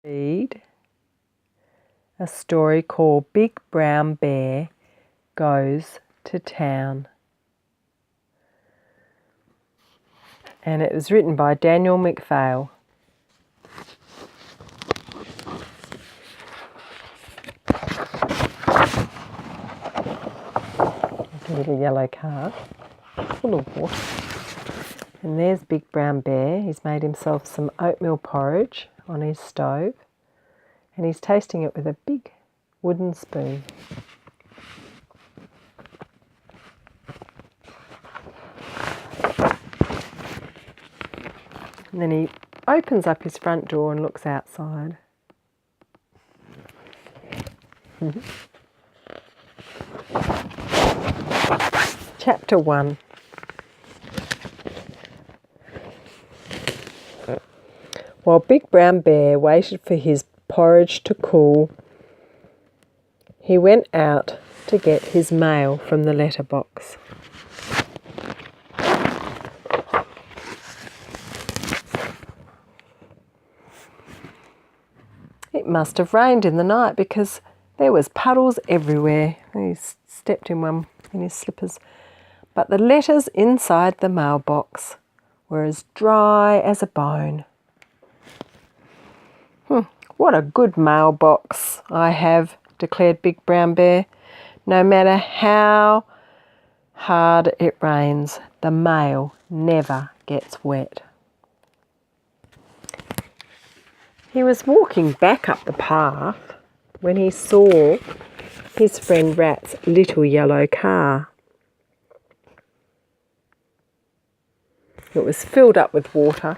read a story called Big Brown Bear Goes to Town. And it was written by Daniel Phail. A little yellow car full of water. And there's Big Brown Bear. He's made himself some oatmeal porridge on his stove and he's tasting it with a big wooden spoon. And then he opens up his front door and looks outside. Chapter 1. While Big Brown Bear waited for his porridge to cool, he went out to get his mail from the letterbox. It must have rained in the night because there was puddles everywhere. He stepped in one in his slippers. But the letters inside the mailbox were as dry as a bone. What a good mailbox I have, declared Big Brown Bear. No matter how hard it rains, the mail never gets wet. He was walking back up the path when he saw his friend Rat's little yellow car. It was filled up with water.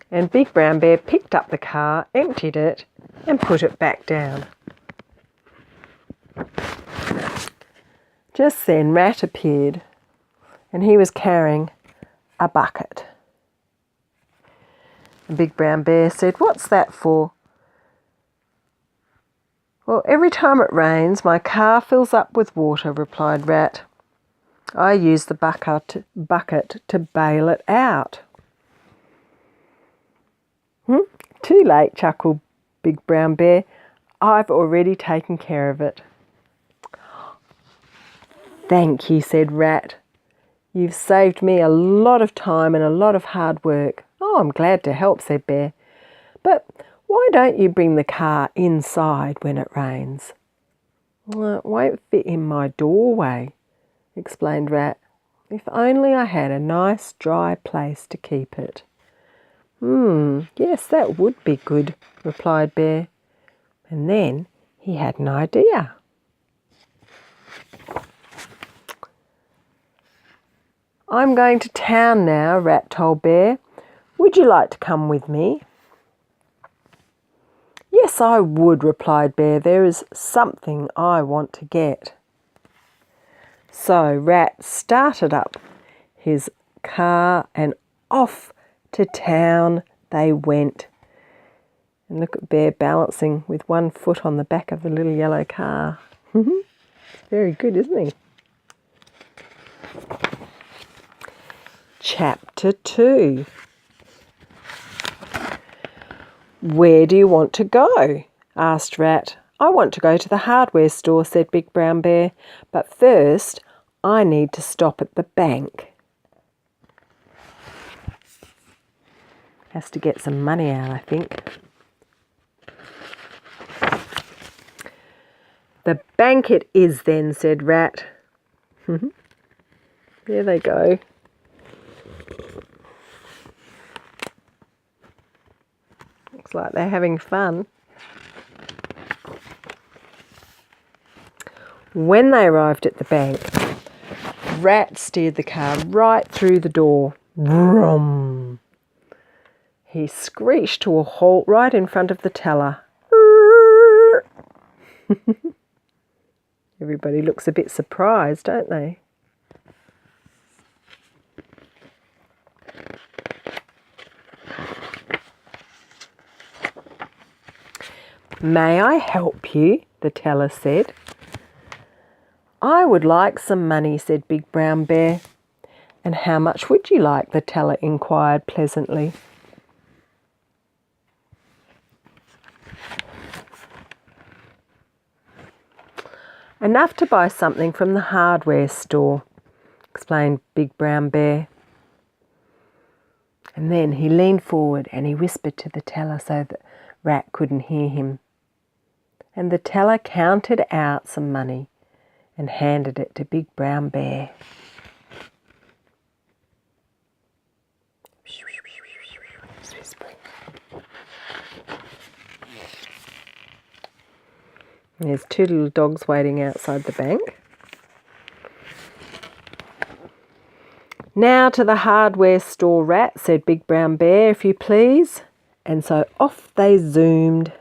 And Big Brown Bear picked up the car, emptied it and put it back down. Just then Rat appeared and he was carrying a bucket. And Big Brown Bear said, "What's that for?" "Well, every time it rains, my car fills up with water," replied Rat. "I use the bucket to bail it out." "Too late," chuckled Big Brown Bear. "I've already taken care of it." "Thank you," said Rat. "You've saved me a lot of time and a lot of hard work." "Oh, I'm glad to help," said Bear. "But why don't you bring the car inside when it rains?" "Well, it won't fit in my doorway," explained Rat. "If only I had a nice dry place to keep it." "Yes, that would be good," replied Bear. And then he had an idea. "I'm going to town now," Rat told Bear. "Would you like to come with me?" "Yes, I would," replied Bear. "There is something I want to get." So Rat started up his car and off to town they went. And look at Bear balancing with one foot on the back of the little yellow car. It's very good, isn't he? Chapter 2. "Where do you want to go?" asked Rat. "I want to go to the hardware store," said Big Brown Bear. "But first, I need to stop at the bank." Has to get some money out, I think. "The bank it is then," said Rat. There they go. Looks like they're having fun. When they arrived at the bank, Rat steered the car right through the door. Vroom! He screeched to a halt right in front of the teller. Everybody looks a bit surprised, don't they? "May I help you?" the teller said. "I would like some money," said Big Brown Bear. "And how much would you like?" the teller inquired pleasantly. Enough to buy something from the hardware store, explained Big Brown Bear. And then he leaned forward and he whispered to the teller so that Rat couldn't hear him. And the teller counted out some money and handed it to Big Brown Bear. There's two little dogs waiting outside the bank. Now to the hardware store, Rat, said Big Brown Bear, if you please. And so off they zoomed.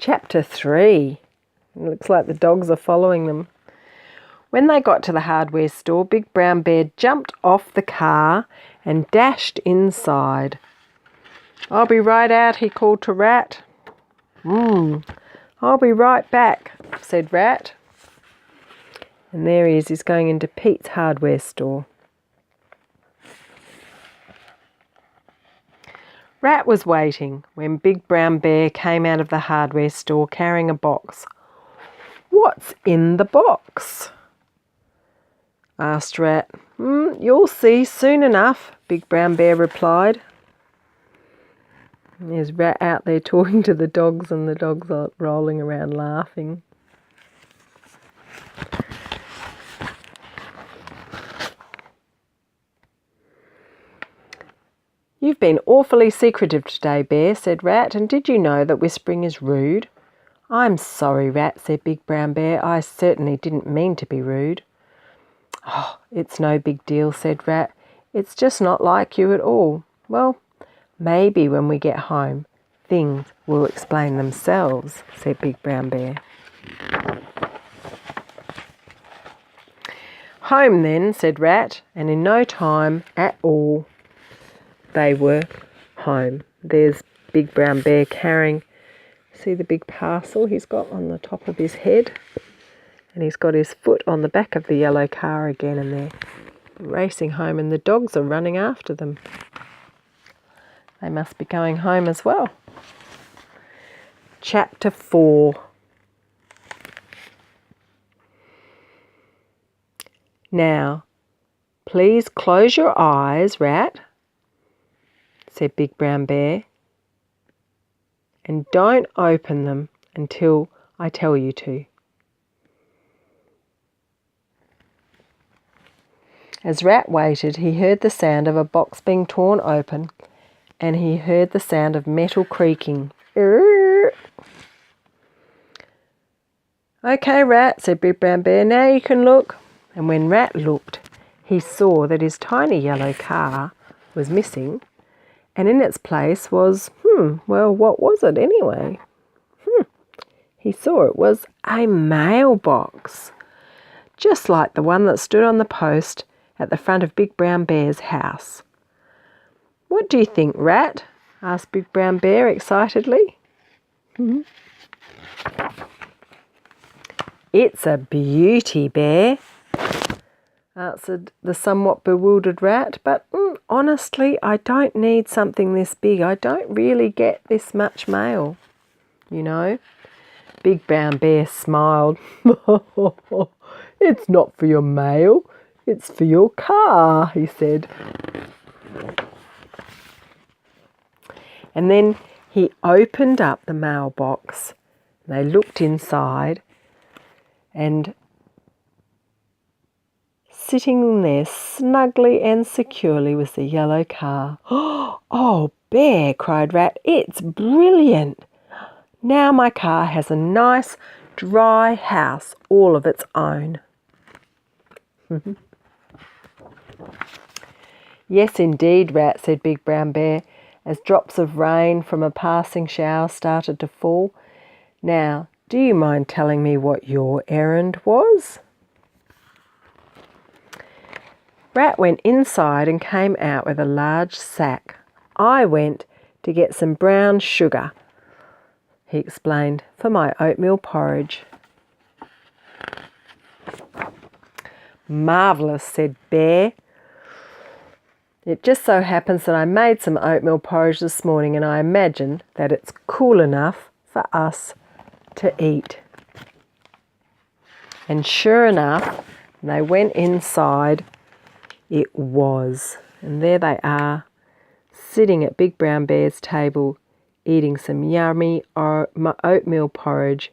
Chapter 3. It looks like the dogs are following them. When they got to the hardware store, Big Brown Bear jumped off the car and dashed inside. I'll be right out, he called to Rat. I'll be right back, said Rat. And there he is, he's going into Pete's hardware store. Rat was waiting when Big Brown Bear came out of the hardware store carrying a box. What's in the box? Asked Rat. You'll see soon enough, Big Brown Bear replied. There's Rat out there talking to the dogs and the dogs are rolling around laughing. You've been awfully secretive today, Bear, said Rat, and did you know that whispering is rude? I'm sorry, Rat, said Big Brown Bear. I certainly didn't mean to be rude. Oh, it's no big deal, said Rat. It's just not like you at all. Well, maybe when we get home, things will explain themselves, said Big Brown Bear. Home then, said Rat, and in no time at all they were home. There's Big Brown Bear carrying, see the big parcel he's got on the top of his head? And he's got his foot on the back of the yellow car again, and they're racing home and the dogs are running after them. They must be going home as well. Chapter 4. Now, please close your eyes, Rat, said Big Brown Bear, and don't open them until I tell you to. As Rat waited, he heard the sound of a box being torn open, and he heard the sound of metal creaking. Okay, Rat, said Big Brown Bear, now you can look. And when Rat looked, he saw that his tiny yellow car was missing, and in its place was, well, what was it anyway? He saw it was a mailbox, just like the one that stood on the post at the front of Big Brown Bear's house. What do you think, Rat? Asked Big Brown Bear excitedly. It's a beauty, Bear, answered the somewhat bewildered Rat, but honestly, I don't need something this big. I don't really get this much mail, you know. Big Brown Bear smiled. It's not for your mail. It's for your car, he said. And then he opened up the mailbox. They looked inside, and sitting there snugly and securely was the yellow car. Oh, Bear, cried Rat, it's brilliant. Now my car has a nice, dry house all of its own. Yes, indeed, Rat, said Big Brown Bear, as drops of rain from a passing shower started to fall. Now, do you mind telling me what your errand was? Rat went inside and came out with a large sack. I went to get some brown sugar, he explained, for my oatmeal porridge. Marvellous, said Bear. It just so happens that I made some oatmeal porridge this morning, and I imagine that it's cool enough for us to eat. And sure enough, when they went inside, it was. And there they are, sitting at Big Brown Bear's table, eating some yummy oatmeal porridge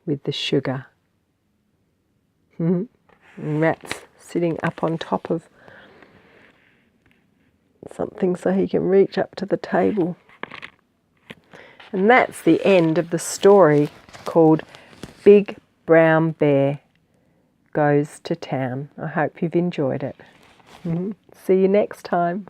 with the sugar. And Rat's sitting up on top of something so he can reach up to the table. And that's the end of the story called Big Brown Bear Goes to Town. I hope you've enjoyed it. See you next time.